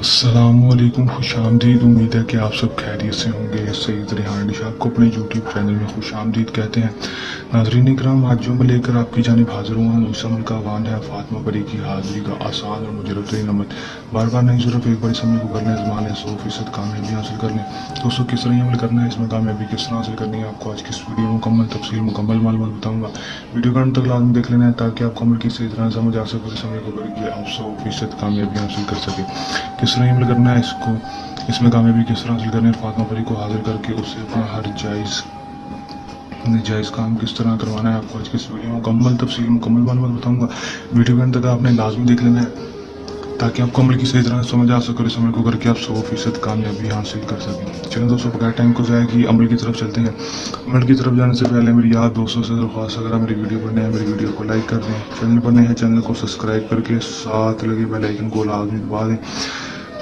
अस्सलाम वालेकुम, खुश आमदीद। उम्मीद है कि आप सब खैरियत से होंगे। सईद रेहान डिश आपको अपने यूट्यूब चैनल में खुश आमदीद कहते हैं। नाज़रीन इकराम, आज जो मैं लेकर आपकी जानिब हाजिर हुआ हूँ, इस अमल का आह्वान है फातिमा परी की हाजिरी का आसान और मुजरब तरीन अमल। बार बार नहीं, सिर्फ एक बार इस अमल को कर लें, ज़मान 100% कामयाबी हासिल कर लें। दोस्तों, किस तरह अमल करना है, इसमें कामयाबी किस तरह हासिल करनी है, आपको आज की इस वीडियो में मुकम्मल तफसील मुकम्मल मालूमात बताऊँगा। वीडियो का अंत तक लाजमी देख लेना है ताकि आपको अमल की सही तरह समझ आ सके, इस अमल को करके आप 100% कामयाबी हासिल कर सके। किस तरह अमल करना है, इसमें कामयाबी किस तरह हासिल करनी है, फातिमा परी को हाजिर करके उससे अपना हर जायज़ काम किस तरह करवाना है, आपको आज की इस वीडियो में मुकम्मल तफसील मुकम्मल मालूमात बताऊंगा। वीडियो के अंत तक आपने लाजमी देख लेना है ताकि आपको अमल की सही तरह समझ आ सके और इस अमल को करके आप 100% कामयाबी हासिल कर सकें। चलिए दोस्तों, बगैर टाइम को ज़ाया किए अमल की तरफ चलते हैं। अमल की तरफ जाने से पहले मेरी याद दोस्तों से दरख्वास्त, अगर आप मेरी वीडियो पर नए हैं, मेरी वीडियो को लाइक कर दें, चैनल पर नए हैं चैनल को सब्सक्राइब करके साथ लगे बेल आइकन को लाजमी दबा दें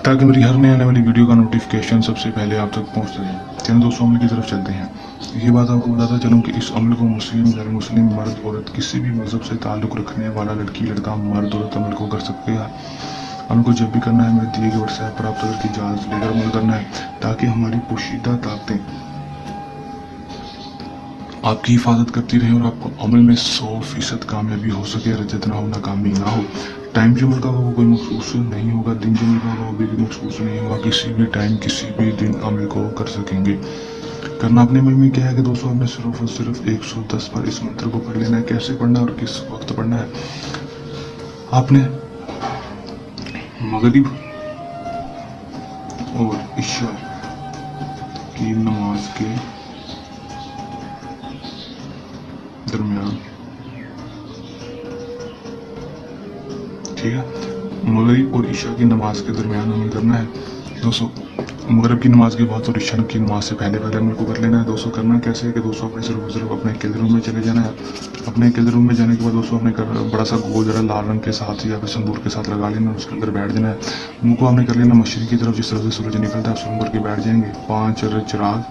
ताकि मेरी हर नई आने वाली वीडियो का नोटिफिकेशन सबसे पहले आप तक पहुंच सके। चलिए दोस्तों, अमल की तरफ चलते हैं। ये बात आपको बताता चलूँ कि इस अमल को मुस्लिम गैर मुस्लिम, मर्द औरत, किसी भी मज़हब से ताल्लुक़ रखने वाला लड़की लड़का, मर्द औरत अमल को कर सकते हैं। अमल को जब भी करना है, मेरे दिए गए व्हाट्सएप पर आप तक की इजाज़त लेकर अमल करना है ताकि हमारी पोशीदा ताकतें आपकी हिफाजत करती रहे और आपको अमल में 100% कामयाबी हो सके, रजत ना हो, नाकामी ना हो। टाइम जो अमल का होगा वो कोई मखसूस नहीं होगा, दिन जो अमल का होगा वो भी मखसूस नहीं होगा। किसी भी टाइम किसी भी दिन अमल को कर सकेंगे। करना अपने अमल में क्या है कि दोस्तों, हमने सिर्फ और सिर्फ 110 बार इस मंत्र को पढ़ लेना है। कैसे पढ़ना है और किस वक्त पढ़ना है, आपने मगरिब और इशा की नमाज के दरमियान, ठीक है, मगरिब और इशा की नमाज के दरमियान अमल करना है। दोस्तों, मगरिब की नमाज के बाद और इशा की नमाज से पहले अमल को कर लेना है। दोस्तों, करना कैसे है कि दोस्तों, अपने सिर्फ अपने किल रूम में चले जाना है। अपने किल रूम में जाने के बाद दोस्तों, अपने बड़ा सा गोल जरा लाल रंग के साथ या फिर संदूर के साथ लगा लेना और उसके अंदर बैठ जाना है। मुंह को आपने कर लेना मशरिक की तरफ, जिस तरफ से सूरज निकलता है उस तरफ करके बैठ जाएंगे। 5 चिराग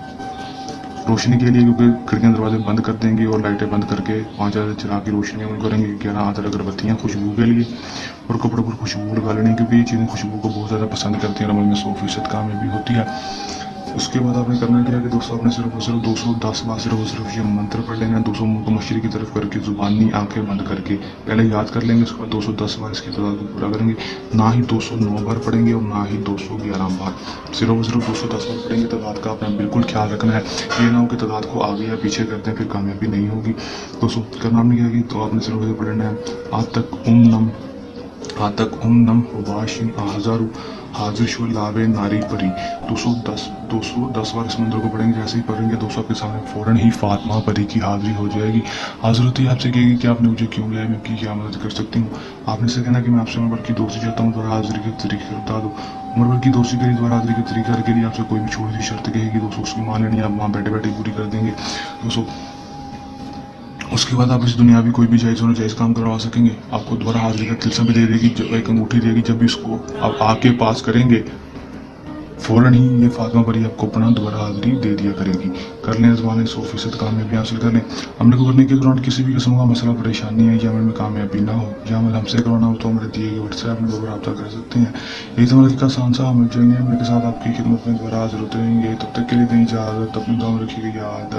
रोशनी के लिए, क्योंकि खिड़कियां दरवाजे बंद कर देंगे और लाइटें बंद करके 5 चिराग की रोशनी अमल करेंगे। 11 आदर अगरबत्तियाँ खुशबू के लिए और कपड़ों पर खुशबू लगा लेनी, क्योंकि ये चीज़ें खुशबू को बहुत ज़्यादा पसंद करती हैं। अमल में 100% कामयाबी होती है। उसके बाद आपने करना क्या है कि दोस्तों, आपने सिर्फ और सिर्फ 210 बार सिर्फ और सिर्फ ये मंत्र पढ़ लेना है। 200 मुँह को मशरिक की तरफ करके जुबानी आंखें बंद करके पहले याद कर लेंगे। उसके बाद 210 बार इसकी तादाद को पूरा करेंगे। ना ही 209 बार पढ़ेंगे और ना ही 211 बार, सिर्फ और सिर्फ 210 बार पढ़ेंगे। तादाद का आपने बिल्कुल ख्याल रखना है, ये ना हो कि तादाद को आगे या पीछे करते हैं फिर कामयाबी नहीं होगी। दोस्तों, करना आपने क्या कि तो आपने सिर्फ सिर्फ पढ़ना है आज तक नम वाशिन हजारू हाजिर शो लावे नारी परी। 210 बार इस मंत्र को पढ़ेंगे। जैसे ही पढ़ेंगे दोस्तों, आपके सामने फौरन ही फातिमा परी की हाजिरी हो जाएगी। हाजिर होती है आपसे कहेगी कि आपने मुझे क्यों बुलाया, मैं क्या मदद कर सकती हूँ। आपने से कहना कि मैं आपसे उम्र भर की दोस्ती चाहता हूँ, दोबारा हाजिरी के तरीके बता दो। उम्र भर की दोस्ती के लिए दोबारा हाजिरी के तरीके के लिए आपसे कोई भी छोटी सी शर्त कहेगी दोस्तों, उसकी मान लेनी, आप वहाँ बैठे बैठे पूरी कर देंगे दोस्तों। उसके बाद आप इस दुनियावी कोई भी जायज़ होना जायज़ काम करवा सकेंगे। आपको दोबारा हाजिरी का तिलस्म भी दे देगी, जब एक अंगूठी देगी। जब भी इसको आप आके पास करेंगे फौरन ही ये फातिमा परी आपको अपना दोबारा हाजिरी दे दिया करेगी। कर लें ज़बान 100% कामयाबी हासिल कर लें। अमल को करने के दौरान किसी भी किस्म का मसला परेशानी है या अमल में कामयाबी ना हो या अमल हमसे करवाना हो तो हमारे दिए गए व्हाट्सएप में दोबारा रब्ता कर सकते हैं। यही तो अमल का आसान सा अमल चाहिए। अमल के साथ आपकी खिदमत में दोबारा हाजिर होते रहेंगे। तब तक के लिए दें इजाज़त। अपनी दुआ में रखिएगा याद।